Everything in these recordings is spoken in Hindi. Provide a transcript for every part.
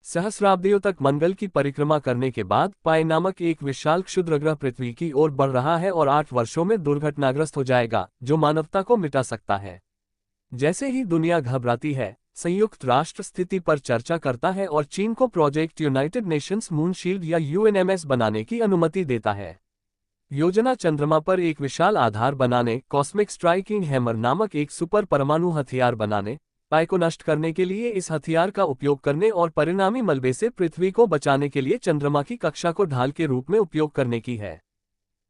सहस्राब्दियों तक मंगल की परिक्रमा करने के बाद पाई नामक एक विशाल क्षुद्रग्रह पृथ्वी की ओर बढ़ रहा है और 8 वर्षों में दुर्घटनाग्रस्त हो जाएगा, जो मानवता को मिटा सकता है। जैसे ही दुनिया घबराती है, संयुक्त राष्ट्र स्थिति पर चर्चा करता है और चीन को प्रोजेक्ट यूनाइटेड नेशंस मूनशील्ड या यूएनएमएस बनाने की अनुमति देता है। योजना चंद्रमा पर एक विशाल आधार बनाने, कॉस्मिक स्ट्राइकिंग हैमर नामक एक सुपर परमाणु हथियार बनाने, पाई को नष्ट करने के लिए इस हथियार का उपयोग करने और परिणामी मलबे से पृथ्वी को बचाने के लिए चंद्रमा की कक्षा को ढाल के रूप में उपयोग करने की है।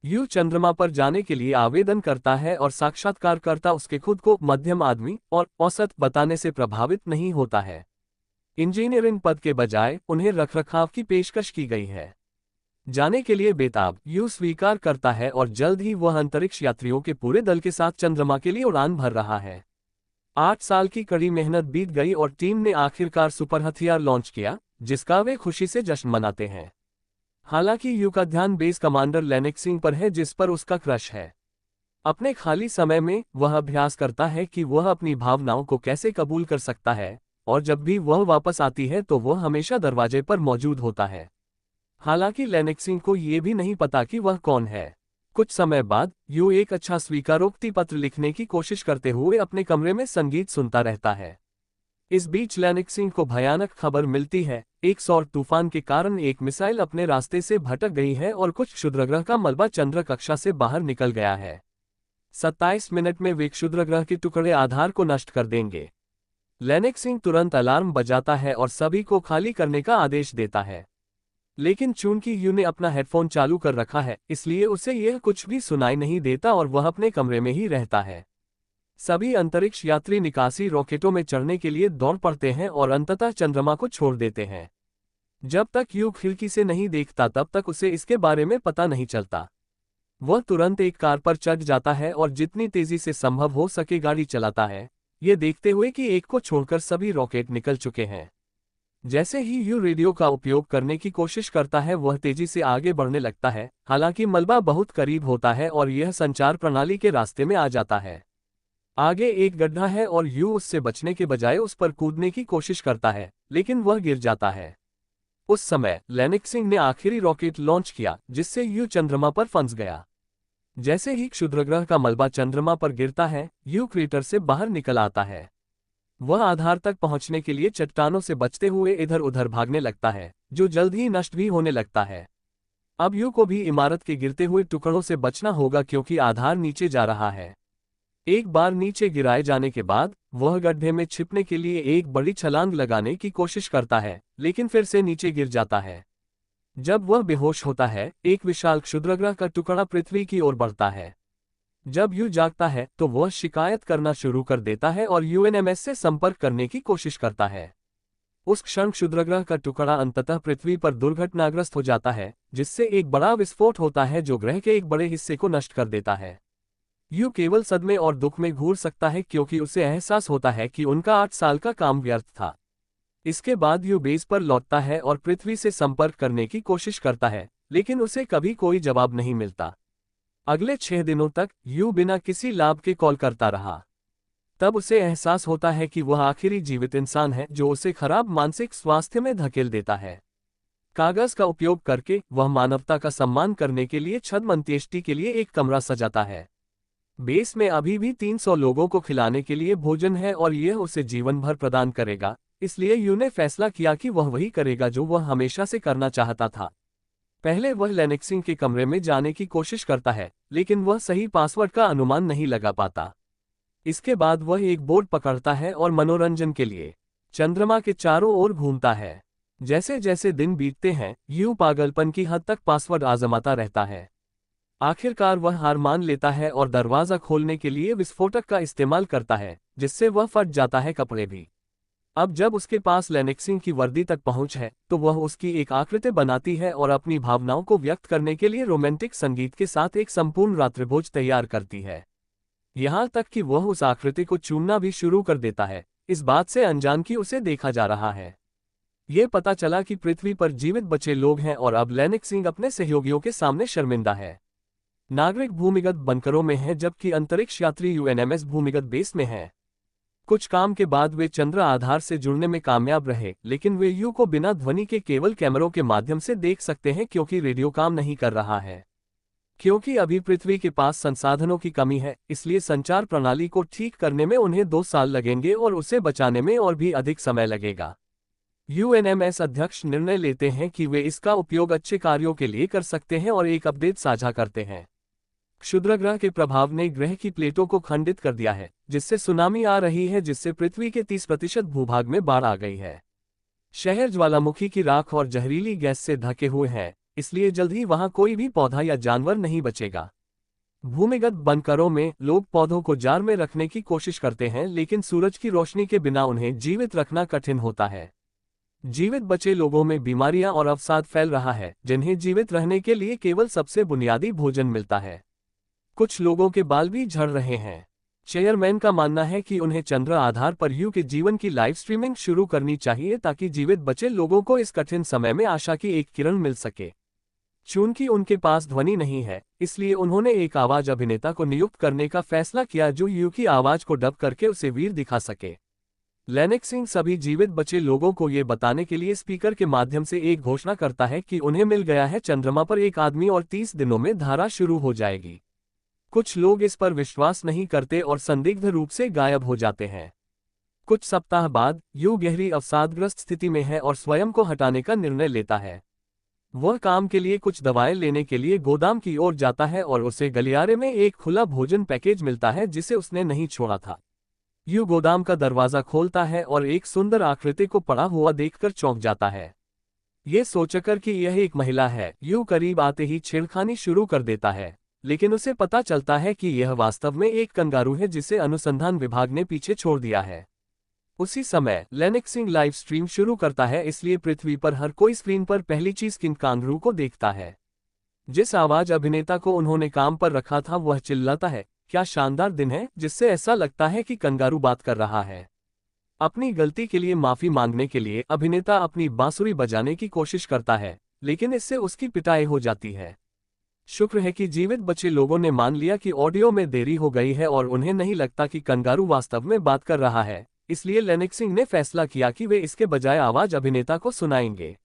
यू चंद्रमा पर जाने के लिए आवेदन करता है और साक्षात्कारकर्ता उसके खुद को मध्यम आदमी और औसत बताने से प्रभावित नहीं होता है। इंजीनियरिंग पद के बजाय उन्हें रखरखाव की पेशकश की गई है। जाने के लिए बेताब यू स्वीकार करता है और जल्द ही वह अंतरिक्ष यात्रियों के पूरे दल के साथ चंद्रमा के लिए उड़ान भर रहा है। 8 साल की कड़ी मेहनत बीत गई और टीम ने आखिरकार सुपर हथियार लॉन्च किया, जिसका वे खुशी से जश्न मनाते हैं। हालांकि यू का ध्यान बेस कमांडर लेनेक्सिंग पर है, जिस पर उसका क्रश है। अपने खाली समय में वह अभ्यास करता है कि वह अपनी भावनाओं को कैसे कबूल कर सकता है, और जब भी वह वापस आती है तो वह हमेशा दरवाजे पर मौजूद होता है। हालांकि लेनेक्सिंग को ये भी नहीं पता कि वह कौन है। कुछ समय बाद यू एक अच्छा स्वीकारोक्ति पत्र लिखने की कोशिश करते हुए अपने कमरे में संगीत सुनता रहता है। इस बीच लेनेक्सिंग को भयानक खबर मिलती है, एक सौर तूफान के कारण एक मिसाइल अपने रास्ते से भटक गई है और कुछ क्षुद्रग्रह का मलबा चंद्र कक्षा से बाहर निकल गया है। 27 मिनट में वे क्षुद्रग्रह के टुकड़े आधार को नष्ट कर देंगे। लेनेक्सिंग तुरंत अलार्म बजाता है और सभी को खाली करने का आदेश देता है। लेकिन चूंकि यू ने अपना हेडफोन चालू कर रखा है, इसलिए उसे यह कुछ भी सुनाई नहीं देता और वह अपने कमरे में ही रहता है। सभी अंतरिक्ष यात्री निकासी रॉकेटों में चढ़ने के लिए दौड़ पड़ते हैं और अंततः चंद्रमा को छोड़ देते हैं। जब तक यू खिड़की से नहीं देखता तब तक उसे इसके बारे में पता नहीं चलता। वह तुरंत एक कार पर चढ़ जाता है और जितनी तेजी से संभव हो सके गाड़ी चलाता है, ये देखते हुए कि एक को छोड़कर सभी रॉकेट निकल चुके हैं। जैसे ही यू रेडियो का उपयोग करने की कोशिश करता है, वह तेजी से आगे बढ़ने लगता है। हालांकि मलबा बहुत करीब होता है और यह संचार प्रणाली के रास्ते में आ जाता है। आगे एक गड्ढा है और यू उससे बचने के बजाय उस पर कूदने की कोशिश करता है, लेकिन वह गिर जाता है। उस समय लेनेक्सिंग ने आखिरी रॉकेट लॉन्च किया, जिससे यू चंद्रमा पर फंस गया। जैसे ही क्षुद्रग्रह का मलबा चंद्रमा पर गिरता है, यू क्रेटर से बाहर निकल आता है। वह आधार तक पहुंचने के लिए चट्टानों से बचते हुए इधर उधर भागने लगता है, जो जल्द ही नष्ट भी होने लगता है। अब यू को भी इमारत के गिरते हुए टुकड़ों से बचना होगा, क्योंकि आधार नीचे जा रहा है। एक बार नीचे गिराए जाने के बाद वह गड्ढे में छिपने के लिए एक बड़ी छलांग लगाने की कोशिश करता है, लेकिन फिर से नीचे गिर जाता है। जब वह बेहोश होता है, एक विशाल क्षुद्रग्रह का टुकड़ा पृथ्वी की ओर बढ़ता है। जब यू जागता है तो वह शिकायत करना शुरू कर देता है और यूएनएमएस से संपर्क करने की कोशिश करता है। उस क्षण क्षुद्रग्रह का टुकड़ा अंततः पृथ्वी पर दुर्घटनाग्रस्त हो जाता है, जिससे एक बड़ा विस्फोट होता है जो ग्रह के एक बड़े हिस्से को नष्ट कर देता है। यू केवल सदमे और दुख में घूर सकता है, क्योंकि उसे एहसास होता है कि उनका 8 साल का काम व्यर्थ था। इसके बाद यू बेस पर लौटता है और पृथ्वी से संपर्क करने की कोशिश करता है, लेकिन उसे कभी कोई जवाब नहीं मिलता। अगले 6 दिनों तक यू बिना किसी लाभ के कॉल करता रहा। तब उसे एहसास होता है कि वह आखिरी जीवित इंसान है जो उसे खराब मानसिक स्वास्थ्य में धकेल देता है। कागज का उपयोग करके वह मानवता का सम्मान करने के लिए छद्म अंत्येष्टि के लिए एक कमरा सजाता है। बेस में अभी भी 300 लोगों को खिलाने के लिए भोजन है और यह उसे जीवन भर प्रदान करेगा, इसलिए यू ने फैसला किया कि वह वही करेगा जो वह हमेशा से करना चाहता था। पहले वह लेनेक्सिंग के कमरे में जाने की कोशिश करता है, लेकिन वह सही पासवर्ड का अनुमान नहीं लगा पाता। इसके बाद वह एक बोर्ड पकड़ता है और मनोरंजन के लिए चंद्रमा के चारों ओर घूमता है। जैसे जैसे दिन बीतते हैं, यू पागलपन की हद तक पासवर्ड आजमाता रहता है। आखिरकार वह हार मान लेता है और दरवाजा खोलने के लिए विस्फोटक का इस्तेमाल करता है, जिससे वह फट जाता है कपड़े भी। अब जब उसके पास लेनेक्सिंग की वर्दी तक पहुंच है, तो वह उसकी एक आकृति बनाती है और अपनी भावनाओं को व्यक्त करने के लिए रोमांटिक संगीत के साथ एक संपूर्ण रात्रिभोज तैयार करती है। यहाँ तक कि वह उस आकृति को चूमना भी शुरू कर देता है, इस बात से अनजान कि उसे देखा जा रहा है। ये पता चला कि पृथ्वी पर जीवित बचे लोग हैं और अब लेनेक्सिंग अपने सहयोगियों के सामने शर्मिंदा है। नागरिक भूमिगत बंकरों में हैं, जबकि अंतरिक्ष यात्री यूएनएमएस भूमिगत बेस में हैं। कुछ काम के बाद वे चंद्र आधार से जुड़ने में कामयाब रहे, लेकिन वे यू को बिना ध्वनि के केवल कैमरों के माध्यम से देख सकते हैं क्योंकि रेडियो काम नहीं कर रहा है। क्योंकि अभी पृथ्वी के पास संसाधनों की कमी है, इसलिए संचार प्रणाली को ठीक करने में उन्हें 2 साल लगेंगे और उसे बचाने में और भी अधिक समय लगेगा। यूएनएमएस अध्यक्ष निर्णय लेते हैं कि वे इसका उपयोग अच्छे कार्यों के लिए कर सकते हैं और एक अपडेट साझा करते हैं। क्षुद्रग्रह के प्रभाव ने ग्रह की प्लेटों को खंडित कर दिया है, जिससे सुनामी आ रही है, जिससे पृथ्वी के 30% भूभाग में बाढ़ आ गई है। शहर ज्वालामुखी की राख और जहरीली गैस से ढके हुए हैं, इसलिए जल्द ही वहां कोई भी पौधा या जानवर नहीं बचेगा। भूमिगत बंकरों में लोग पौधों को जार में रखने की कोशिश करते हैं, लेकिन सूरज की रोशनी के बिना उन्हें जीवित रखना कठिन होता है। जीवित बचे लोगों में बीमारियां और अवसाद फैल रहा है, जिन्हें जीवित रहने के लिए केवल सबसे बुनियादी भोजन मिलता है। कुछ लोगों के बाल भी झड़ रहे हैं। चेयरमैन का मानना है कि उन्हें चंद्र आधार पर यू के जीवन की लाइव स्ट्रीमिंग शुरू करनी चाहिए ताकि जीवित बचे लोगों को इस कठिन समय में आशा की एक किरण मिल सके। चूंकि उनके पास ध्वनि नहीं है, इसलिए उन्होंने एक आवाज अभिनेता को नियुक्त करने का फैसला किया जो यू की आवाज को डब करके उसे वीर दिखा सके। लेनेक सिंह सभी जीवित बचे लोगों को ये बताने के लिए स्पीकर के माध्यम से एक घोषणा करता है कि उन्हें मिल गया है चंद्रमा पर एक आदमी और 30 दिनों में धारा शुरू हो जाएगी। कुछ लोग इस पर विश्वास नहीं करते और संदिग्ध रूप से गायब हो जाते हैं। कुछ सप्ताह बाद यू गहरी अवसादग्रस्त स्थिति में है और स्वयं को हटाने का निर्णय लेता है। वह काम के लिए कुछ दवाएं लेने के लिए गोदाम की ओर जाता है और उसे गलियारे में एक खुला भोजन पैकेज मिलता है जिसे उसने नहीं छोड़ा था। यू गोदाम का दरवाजा खोलता है और एक सुंदर आकृति को पड़ा हुआ देखकर चौंक जाता है। ये सोचकर कि यह एक महिला है, यू करीब आते ही छेड़खानी शुरू कर देता है, लेकिन उसे पता चलता है कि यह वास्तव में एक कंगारू है जिसे अनुसंधान विभाग ने पीछे छोड़ दिया है। उसी समय लेनेक सिंह लाइव स्ट्रीम शुरू करता है, इसलिए पृथ्वी पर हर कोई स्क्रीन पर पहली चीज किंग कांगरू को देखता है। जिस आवाज अभिनेता को उन्होंने काम पर रखा था वह चिल्लाता है, क्या शानदार दिन है, जिससे ऐसा लगता है कि कंगारू बात कर रहा है। अपनी गलती के लिए माफी मांगने के लिए अभिनेता अपनी बांसुरी बजाने की कोशिश करता है, लेकिन इससे उसकी पिटाई हो जाती है। शुक्र है कि जीवित बचे लोगों ने मान लिया कि ऑडियो में देरी हो गई है और उन्हें नहीं लगता कि कंगारू वास्तव में बात कर रहा है, इसलिए लेनेक सिंह ने फैसला किया कि वे इसके बजाय आवाज अभिनेता को सुनाएंगे।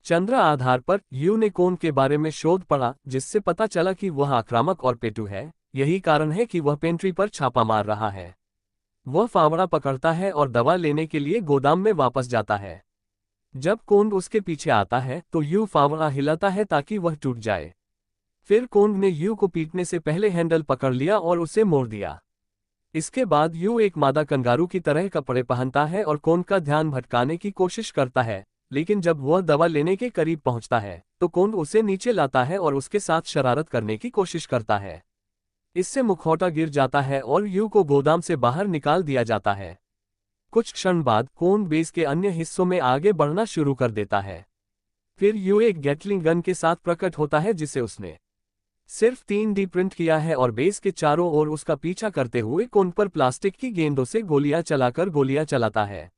चंद्र आधार पर यू ने कोन के बारे में शोध पढ़ा, जिससे पता चला कि वह आक्रामक और पेटू है। यही कारण है कि वह पेंट्री पर छापा मार रहा है। वह फावड़ा पकड़ता है और दवा लेने के लिए गोदाम में वापस जाता है। जब कोन उसके पीछे आता है तो यू फावड़ा हिलाता है ताकि वह टूट जाए। फिर कोन ने यू को पीटने से पहले हैंडल पकड़ लिया और उसे मोड़ दिया। इसके बाद यू एक मादा कंगारू की तरह कपड़े पहनता है और कोन का ध्यान भटकाने की कोशिश करता है, लेकिन जब वह दवा लेने के करीब पहुंचता है तो कोन उसे नीचे लाता है और उसके साथ शरारत करने की कोशिश करता है। इससे मुखौटा गिर जाता है और यू को गोदाम से बाहर निकाल दिया जाता है। कुछ क्षण बाद कोन बेस के अन्य हिस्सों में आगे बढ़ना शुरू कर देता है। फिर यू एक गैटलिंग गन के साथ प्रकट होता है जिसे उसने सिर्फ 3D प्रिंट किया है और बेस के चारों ओर उसका पीछा करते हुए कोन पर प्लास्टिक की गेंदों से गोलियां चलाता है।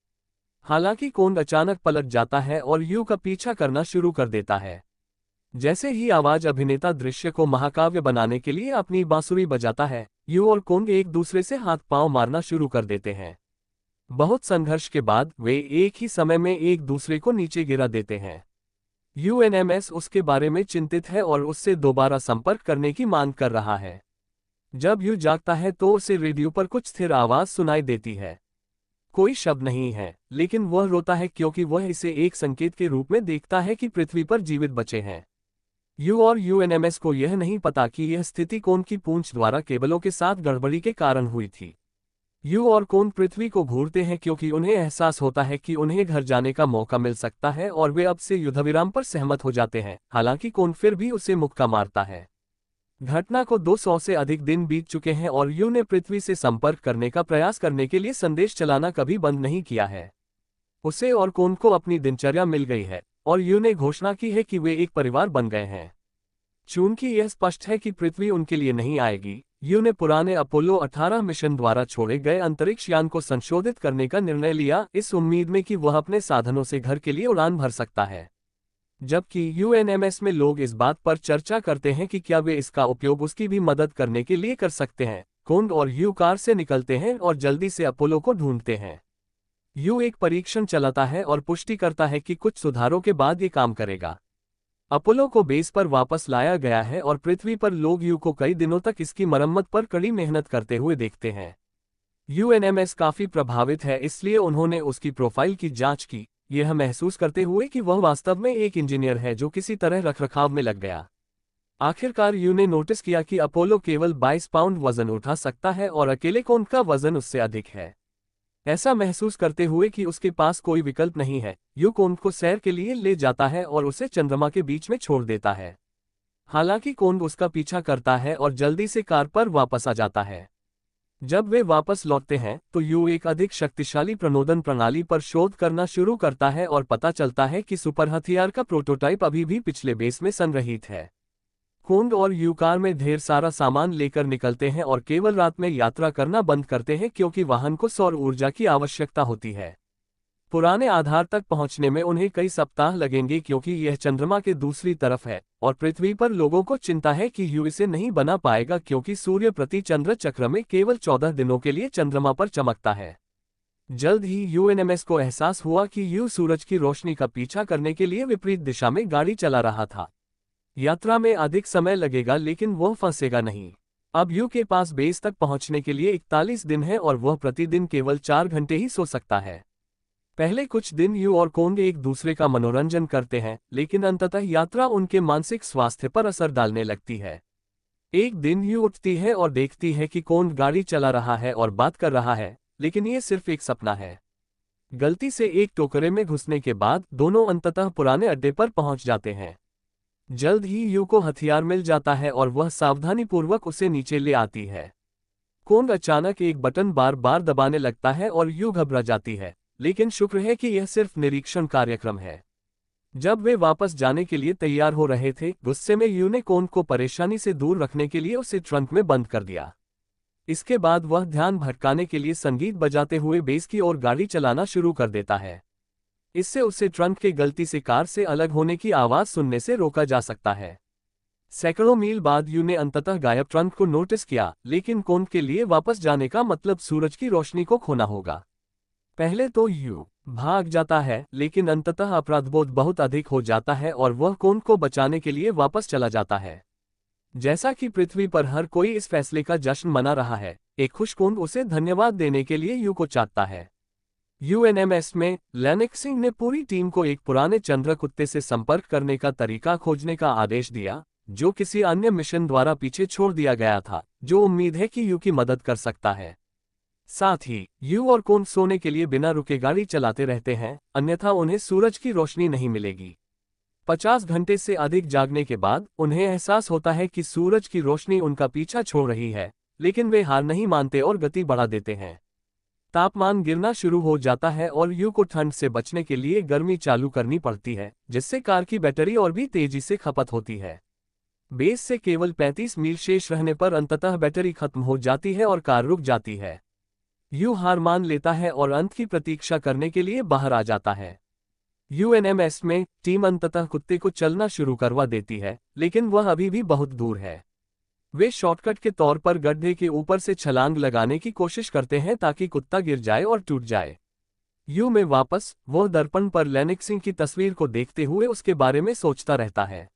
हालांकि कोन अचानक पलट जाता है और यू का पीछा करना शुरू कर देता है। जैसे ही आवाज अभिनेता दृश्य को महाकाव्य बनाने के लिए अपनी बांसुरी बजाता है, यू और कोन एक दूसरे से हाथ पांव मारना शुरू कर देते हैं। बहुत संघर्ष के बाद वे एक ही समय में एक दूसरे को नीचे गिरा देते हैं। यूएनएमएस उसके बारे में चिंतित है और उससे दोबारा संपर्क करने की मांग कर रहा है। जब यू जागता है तो उसे रेडियो पर कुछ स्थिर आवाज सुनाई देती है। कोई शब्द नहीं है, लेकिन वह रोता है क्योंकि वह इसे एक संकेत के रूप में देखता है कि पृथ्वी पर जीवित बचे हैं। यू और यूएनएमएस को यह नहीं पता कि यह स्थिति कोन की पूंछ द्वारा केबलों के साथ गड़बड़ी के कारण हुई थी। यू और कोन पृथ्वी को घूरते हैं क्योंकि उन्हें एहसास होता है कि उन्हें घर जाने का मौका मिल सकता है और वे अब से युद्धविराम पर सहमत हो जाते हैं। हालांकि कोन फिर भी उसे मुक्का मारता है। घटना को 200 से अधिक दिन बीत चुके हैं और यू ने पृथ्वी से संपर्क करने का प्रयास करने के लिए संदेश चलाना कभी बंद नहीं किया है। उसे और कोन को अपनी दिनचर्या मिल गई है और यू ने घोषणा की है कि वे एक परिवार बन गए हैं। चूंकि यह स्पष्ट है कि पृथ्वी उनके लिए नहीं आएगी, यू ने पुराने अपोलो 18 मिशन द्वारा छोड़े गए अंतरिक्ष यान को संशोधित करने का निर्णय लिया, इस उम्मीद में कि वह अपने साधनों से घर के लिए उड़ान भर सकता है। जबकि यूएनएमएस में लोग इस बात पर चर्चा करते हैं कि क्या वे इसका उपयोग उसकी भी मदद करने के लिए कर सकते हैं। कोंग और यू कार से निकलते हैं और जल्दी से अपोलो को ढूंढते हैं। यू एक परीक्षण चलाता है और पुष्टि करता है कि कुछ सुधारों के बाद ये काम करेगा। अपोलो को बेस पर वापस लाया गया है और पृथ्वी पर लोग यू को कई दिनों तक इसकी मरम्मत पर कड़ी मेहनत करते हुए देखते हैं। यूएनएमएस काफी प्रभावित है, इसलिए उन्होंने उसकी प्रोफाइल की जांच की, यह महसूस करते हुए कि वह वास्तव में एक इंजीनियर है जो किसी तरह रखरखाव में लग गया। आखिरकार यू ने नोटिस किया कि अपोलो केवल 22 पाउंड वजन उठा सकता है और अकेले कोन का वजन उससे अधिक है। ऐसा महसूस करते हुए कि उसके पास कोई विकल्प नहीं है, यू कोन को सैर के लिए ले जाता है और उसे चंद्रमा के बीच में छोड़ देता है। हालांकि कोन उसका पीछा करता है और जल्दी से कार पर वापस आ जाता है। जब वे वापस लौटते हैं तो यू एक अधिक शक्तिशाली प्रणोदन प्रणाली पर शोध करना शुरू करता है और पता चलता है कि सुपर हथियार का प्रोटोटाइप अभी भी पिछले बेस में संग्रहीत है। कोंग और यू कार में ढेर सारा सामान लेकर निकलते हैं और केवल रात में यात्रा करना बंद करते हैं क्योंकि वाहन को सौर ऊर्जा की आवश्यकता होती है। पुराने आधार तक पहुंचने में उन्हें कई सप्ताह लगेंगे क्योंकि यह चंद्रमा के दूसरी तरफ है और पृथ्वी पर लोगों को चिंता है कि यू इसे नहीं बना पाएगा क्योंकि सूर्य प्रति चंद्र चक्र में केवल 14 दिनों के लिए चंद्रमा पर चमकता है। जल्द ही यूएनएमएस को एहसास हुआ कि यू सूरज की रोशनी का पीछा करने के लिए विपरीत दिशा में गाड़ी चला रहा था। यात्रा में अधिक समय लगेगा लेकिन वह फंसेगा नहीं। अब यू के पास बेस तक पहुंचने के लिए 41 दिन है और वह प्रतिदिन केवल 4 घंटे ही सो सकता है। पहले कुछ दिन यू और कोंग एक दूसरे का मनोरंजन करते हैं, लेकिन अंततः यात्रा उनके मानसिक स्वास्थ्य पर असर डालने लगती है। एक दिन यू उठती है और देखती है कि कोंग गाड़ी चला रहा है और बात कर रहा है, लेकिन ये सिर्फ एक सपना है। गलती से एक टोकरे में घुसने के बाद दोनों अंततः पुराने अड्डे पर पहुंच जाते हैं। जल्द ही यू को हथियार मिल जाता है और वह सावधानीपूर्वक उसे नीचे ले आती है। कोंग अचानक एक बटन बार बार दबाने लगता है और यू घबरा जाती है, लेकिन शुक्र है कि यह सिर्फ निरीक्षण कार्यक्रम है। जब वे वापस जाने के लिए तैयार हो रहे थे, गुस्से में यू ने कोंग को परेशानी से दूर रखने के लिए उसे ट्रंक में बंद कर दिया। इसके बाद वह ध्यान भटकाने के लिए संगीत बजाते हुए बेस की ओर गाड़ी चलाना शुरू कर देता है। इससे उसे ट्रंक के गलती से कार से अलग होने की आवाज सुनने से रोका जा सकता है। सैकड़ों मील बाद यू ने अंततः गायब ट्रंक को नोटिस किया, लेकिन कोंग के लिए वापस जाने का मतलब सूरज की रोशनी को खोना होगा। पहले तो यू भाग जाता है, लेकिन अंततः अपराधबोध बहुत अधिक हो जाता है और वह कोंग को बचाने के लिए वापस चला जाता है। जैसा कि पृथ्वी पर हर कोई इस फैसले का जश्न मना रहा है, एक खुश कोंग उसे धन्यवाद देने के लिए यू को चाहता है। यूएनएमएस में लेनिक सिंह ने पूरी टीम को एक पुराने चंद्र कुत्ते से संपर्क करने का तरीका खोजने का आदेश दिया, जो किसी अन्य मिशन द्वारा पीछे छोड़ दिया गया था, जो उम्मीद है कि यू की मदद कर सकता है। साथ ही यू और कोंग सोने के लिए बिना रुके गाड़ी चलाते रहते हैं, अन्यथा उन्हें सूरज की रोशनी नहीं मिलेगी। 50 घंटे से अधिक जागने के बाद उन्हें एहसास होता है कि सूरज की रोशनी उनका पीछा छोड़ रही है, लेकिन वे हार नहीं मानते और गति बढ़ा देते हैं। तापमान गिरना शुरू हो जाता है और यू को ठंड से बचने के लिए गर्मी चालू करनी पड़ती है, जिससे कार की बैटरी और भी तेजी से खपत होती है। बेस से केवल 35 मील शेष रहने पर अंततः बैटरी खत्म हो जाती है और कार रुक जाती है। यू हार मान लेता है और अंत की प्रतीक्षा करने के लिए बाहर आ जाता है। यूएनएमएस में टीम अंततः कुत्ते को चलना शुरू करवा देती है, लेकिन वह अभी भी बहुत दूर है। वे शॉर्टकट के तौर पर गड्ढे के ऊपर से छलांग लगाने की कोशिश करते हैं ताकि कुत्ता गिर जाए और टूट जाए। यू में वापस वह दर्पण पर लेनिक सिंह की तस्वीर को देखते हुए उसके बारे में सोचता रहता है।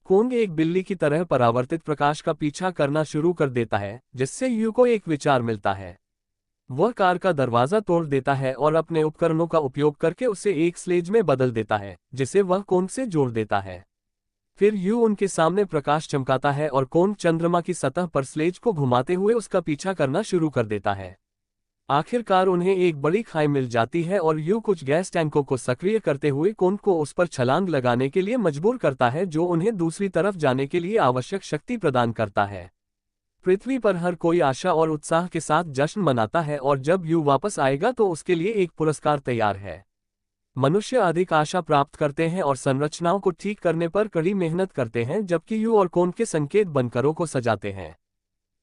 कोंग एक बिल्ली की तरह परावर्तित प्रकाश का पीछा करना शुरू कर देता है, जिससे यू को एक विचार मिलता है। वह कार का दरवाजा तोड़ देता है और अपने उपकरणों का उपयोग करके उसे एक स्लेज में बदल देता है, जिसे वह कोंग से जोड़ देता है। फिर यू उनके सामने प्रकाश चमकाता है और कोंग चंद्रमा की सतह पर स्लेज को घुमाते हुए उसका पीछा करना शुरू कर देता है। आखिरकार उन्हें एक बड़ी खाई मिल जाती है और यू कुछ गैस टैंकों को सक्रिय करते हुए कोंग को उस पर छलांग लगाने के लिए मजबूर करता है, जो उन्हें दूसरी तरफ जाने के लिए आवश्यक शक्ति प्रदान करता है। पृथ्वी पर हर कोई आशा और उत्साह के साथ जश्न मनाता है और जब यू वापस आएगा तो उसके लिए एक पुरस्कार तैयार है। मनुष्य अधिक आशा प्राप्त करते हैं और संरचनाओं को ठीक करने पर कड़ी मेहनत करते हैं, जबकि यू और कोंग के संकेत बनकरों को सजाते हैं।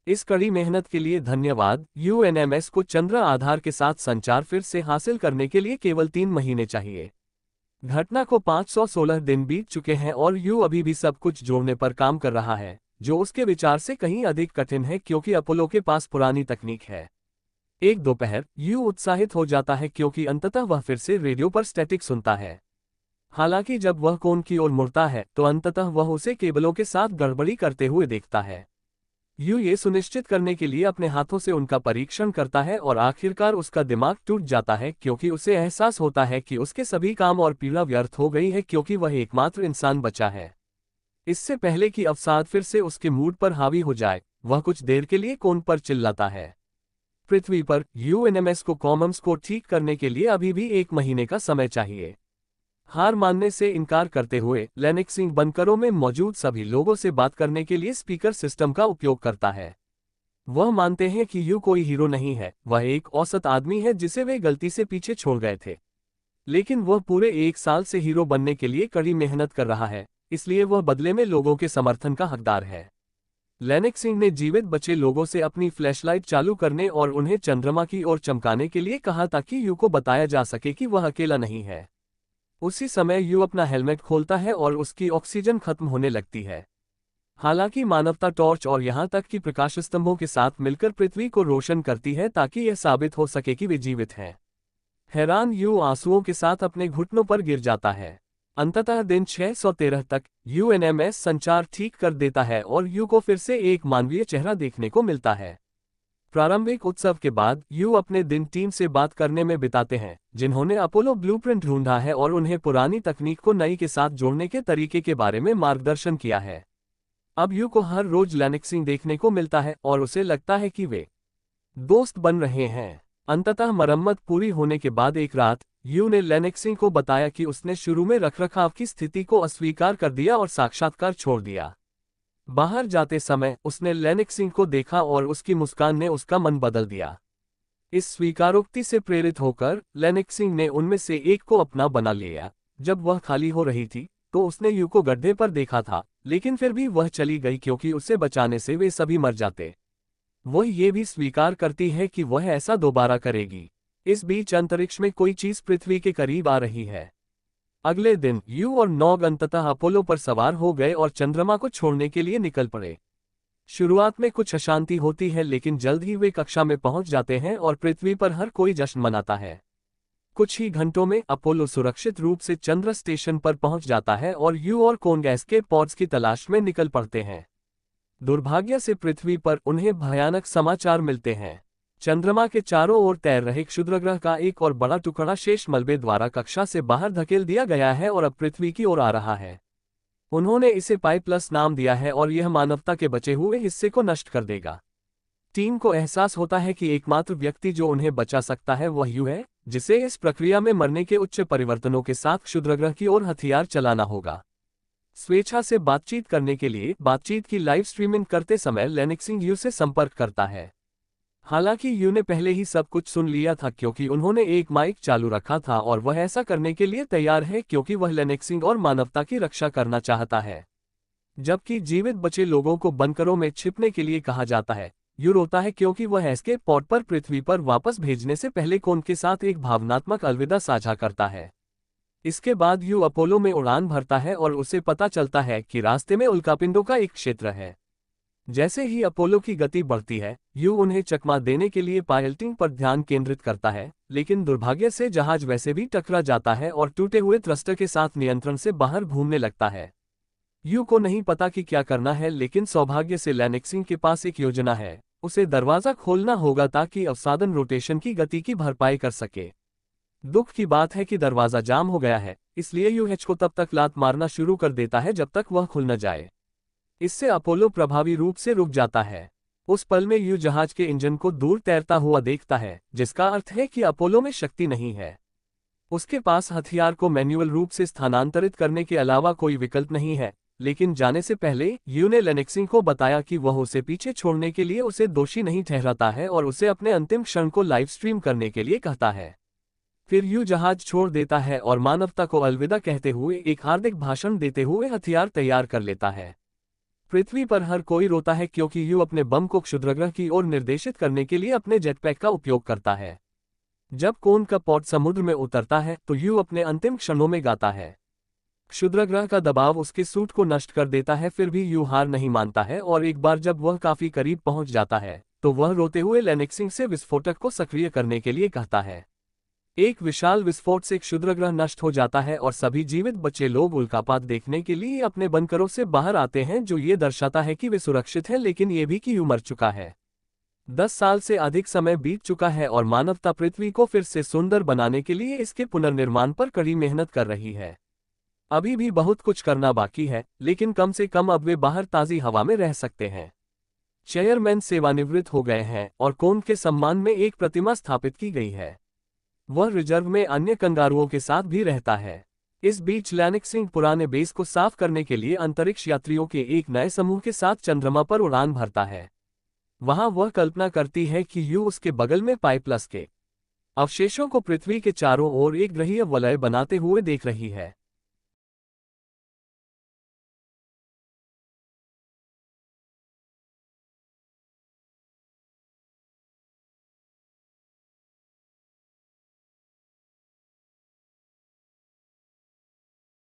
इस कड़ी मेहनत के लिए धन्यवाद। यूएनएमएस को चंद्र आधार के साथ संचार फिर से हासिल करने के लिए केवल 3 महीने चाहिए। घटना को 516 दिन बीत चुके हैं और यू अभी भी सब कुछ जोड़ने पर काम कर रहा है, जो उसके विचार से कहीं अधिक कठिन है क्योंकि अपोलो के पास पुरानी तकनीक है। एक दोपहर यू उत्साहित हो जाता है क्योंकि अंततः वह फिर से रेडियो पर स्टैटिक सुनता है। हालांकि जब वह कोन की ओर मुड़ता है तो अंततः वह उसे केबलों के साथ गड़बड़ी करते हुए देखता है। यू ये सुनिश्चित करने के लिए अपने हाथों से उनका परीक्षण करता है और आखिरकार उसका दिमाग टूट जाता है क्योंकि उसे एहसास होता है कि उसके सभी काम और पीड़ा व्यर्थ हो गई है क्योंकि वह एकमात्र इंसान बचा है। इससे पहले कि अवसाद फिर से उसके मूड पर हावी हो जाए, वह कुछ देर के लिए कोन पर चिल्लाता है। पृथ्वी पर यूएनएमएस को कॉमम्स को ठीक करने के लिए अभी भी 1 महीने का समय चाहिए। हार मानने से इनकार करते हुए लेनेक्सिंग बंकरों में मौजूद सभी लोगों से बात करने के लिए स्पीकर सिस्टम का उपयोग करता है। वह मानते हैं कि यू कोई हीरो नहीं है, वह एक औसत आदमी है जिसे वे गलती से पीछे छोड़ गए थे। लेकिन वह पूरे 1 साल से हीरो बनने के लिए कड़ी मेहनत कर रहा है, इसलिए वह बदले में लोगों के समर्थन का हकदार है। लेनेक्सिंग ने जीवित बचे लोगों से अपनी फ्लैशलाइट चालू करने और उन्हें चंद्रमा की ओर चमकाने के लिए कहा ताकि यू को बताया जा सके कि वह अकेला नहीं है। उसी समय यू अपना हेलमेट खोलता है और उसकी ऑक्सीजन खत्म होने लगती है। हालांकि मानवता टॉर्च और यहां तक कि प्रकाश स्तंभों के साथ मिलकर पृथ्वी को रोशन करती है ताकि यह साबित हो सके कि वे जीवित हैं। हैरान यू आंसुओं के साथ अपने घुटनों पर गिर जाता है। अंततः दिन 613 तक यूएनएमएस संचार ठीक कर देता है और यू को फिर से एक मानवीय चेहरा देखने को मिलता है। प्रारंभिक उत्सव के बाद यू अपने दिन टीम से बात करने में बिताते हैं, जिन्होंने अपोलो ब्लूप्रिंट ढूंढा है और उन्हें पुरानी तकनीक को नई के साथ जोड़ने के तरीके के बारे में मार्गदर्शन किया है। अब यू को हर रोज लेनेक्सिंग देखने को मिलता है और उसे लगता है कि वे दोस्त बन रहे हैं। अंततः मरम्मत पूरी होने के बाद एक रात यू ने लेनेक्सिंग को बताया कि उसने शुरू में रखरखाव की स्थिति को अस्वीकार कर दिया और साक्षात्कार छोड़ दिया। बाहर जाते समय उसने लेनेक्सिंग को देखा और उसकी मुस्कान ने उसका मन बदल दिया। इस स्वीकारोक्ति से प्रेरित होकर लेनेक्सिंग ने उनमें से एक को अपना बना लिया। जब वह खाली हो रही थी तो उसने यू को गड्ढे पर देखा था, लेकिन फिर भी वह चली गई क्योंकि उसे बचाने से वे सभी मर जाते। वह ये भी स्वीकार करती है कि वह ऐसा दोबारा करेगी। इस बीच अंतरिक्ष में कोई चीज पृथ्वी के करीब आ रही है। अगले दिन यू और नॉग अंततः अपोलो पर सवार हो गए और चंद्रमा को छोड़ने के लिए निकल पड़े। शुरुआत में कुछ अशांति होती है, लेकिन जल्द ही वे कक्षा में पहुंच जाते हैं और पृथ्वी पर हर कोई जश्न मनाता है। कुछ ही घंटों में अपोलो सुरक्षित रूप से चंद्र स्टेशन पर पहुंच जाता है और यू और कोन एस्केप पॉड्स की तलाश में निकल पड़ते हैं। दुर्भाग्य से पृथ्वी पर उन्हें भयानक समाचार मिलते हैं। चंद्रमा के चारों ओर तैर रहे क्षुद्रग्रह का एक और बड़ा टुकड़ा शेष मलबे द्वारा कक्षा से बाहर धकेल दिया गया है और अब पृथ्वी की ओर आ रहा है। उन्होंने इसे पाई प्लस नाम दिया है और यह मानवता के बचे हुए हिस्से को नष्ट कर देगा। टीम को एहसास होता है कि एकमात्र व्यक्ति जो उन्हें बचा सकता है वह यू है, जिसे इस प्रक्रिया में मरने के उच्च परिवर्तनों के साथ क्षुद्रग्रह की ओर हथियार चलाना होगा। स्वेच्छा से बातचीत करने के लिए बातचीत की लाइव स्ट्रीमिंग करते समय लेनेक्सिंग यू से संपर्क करता है। हालांकि यू ने पहले ही सब कुछ सुन लिया था क्योंकि उन्होंने एक माइक चालू रखा था और वह ऐसा करने के लिए तैयार है क्योंकि वह लेनेक्सिंग और मानवता की रक्षा करना चाहता है। जबकि जीवित बचे लोगों को बंकरों में छिपने के लिए कहा जाता है, यू रोता है क्योंकि वह एस्केप पॉड पर पृथ्वी पर वापस भेजने से पहले कोन के साथ एक भावनात्मक अलविदा साझा करता है। इसके बाद यू अपोलो में उड़ान भरता है और उसे पता चलता है कि रास्ते में उल्कापिंडों का एक क्षेत्र है। जैसे ही अपोलो की गति बढ़ती है, यू उन्हें चकमा देने के लिए पायलटिंग पर ध्यान केंद्रित करता है, लेकिन दुर्भाग्य से जहाज वैसे भी टकरा जाता है और टूटे हुए थ्रस्टर के साथ नियंत्रण से बाहर घूमने लगता है। यू को नहीं पता कि क्या करना है, लेकिन सौभाग्य से लेनेक्सिंग के पास एक योजना है। उसे दरवाजा खोलना होगा ताकि अवसादन रोटेशन की गति की भरपाई कर सके। दुख की बात है कि दरवाजा जाम हो गया है, इसलिए यूएच को तब तक लात मारना शुरू कर देता है जब तक वह खुल न जाए। इससे अपोलो प्रभावी रूप से रुक जाता है। उस पल में यू जहाज के इंजन को दूर तैरता हुआ देखता है, जिसका अर्थ है कि अपोलो में शक्ति नहीं है। उसके पास हथियार को मैन्युअल रूप से स्थानांतरित करने के अलावा कोई विकल्प नहीं है, लेकिन जाने से पहले यू ने लेनेक्सिंग को बताया कि वह उसे पीछे छोड़ने के लिए उसे दोषी नहीं ठहराता है और उसे अपने अंतिम क्षण को लाइव स्ट्रीम करने के लिए कहता है। फिर यू जहाज छोड़ देता है और मानवता को अलविदा कहते हुए एक हार्दिक भाषण देते हुए हथियार तैयार कर लेता है। पृथ्वी पर हर कोई रोता है क्योंकि यू अपने बम को क्षुद्रग्रह की ओर निर्देशित करने के लिए अपने जेटपैक का उपयोग करता है। जब कोन का पॉड समुद्र में उतरता है तो यू अपने अंतिम क्षणों में गाता है, क्षुद्रग्रह का दबाव उसके सूट को नष्ट कर देता है, फिर भी यू हार नहीं मानता है और एक बार जब वह काफी करीब पहुंच जाता है तो वह रोते हुए लेनेक्सिंग से विस्फोटक को सक्रिय करने के लिए कहता है। एक विशाल विस्फोट से क्षुद्रग्रह नष्ट हो जाता है और सभी जीवित बचे लोग उल्कापात देखने के लिए अपने बंकरों से बाहर आते हैं, जो ये दर्शाता है कि वे सुरक्षित हैं, लेकिन ये भी कि यू मर चुका है। 10 साल से अधिक समय बीत चुका है और मानवता पृथ्वी को फिर से सुंदर बनाने के लिए इसके पुनर्निर्माण पर कड़ी मेहनत कर रही है। अभी भी बहुत कुछ करना बाकी है, लेकिन कम से कम अब वे बाहर ताज़ी हवा में रह सकते हैं। चेयरमैन सेवानिवृत्त हो गए हैं और कोन के सम्मान में एक प्रतिमा स्थापित की गई है। वह रिजर्व में अन्य कंगारुओं के साथ भी रहता है। इस बीच लेनेक्सिंग पुराने बेस को साफ करने के लिए अंतरिक्ष यात्रियों के एक नए समूह के साथ चंद्रमा पर उड़ान भरता है। वहां वह कल्पना करती है कि यू उसके बगल में पाइप्लस के अवशेषों को पृथ्वी के चारों ओर एक ग्रहीय वलय बनाते हुए देख रही है।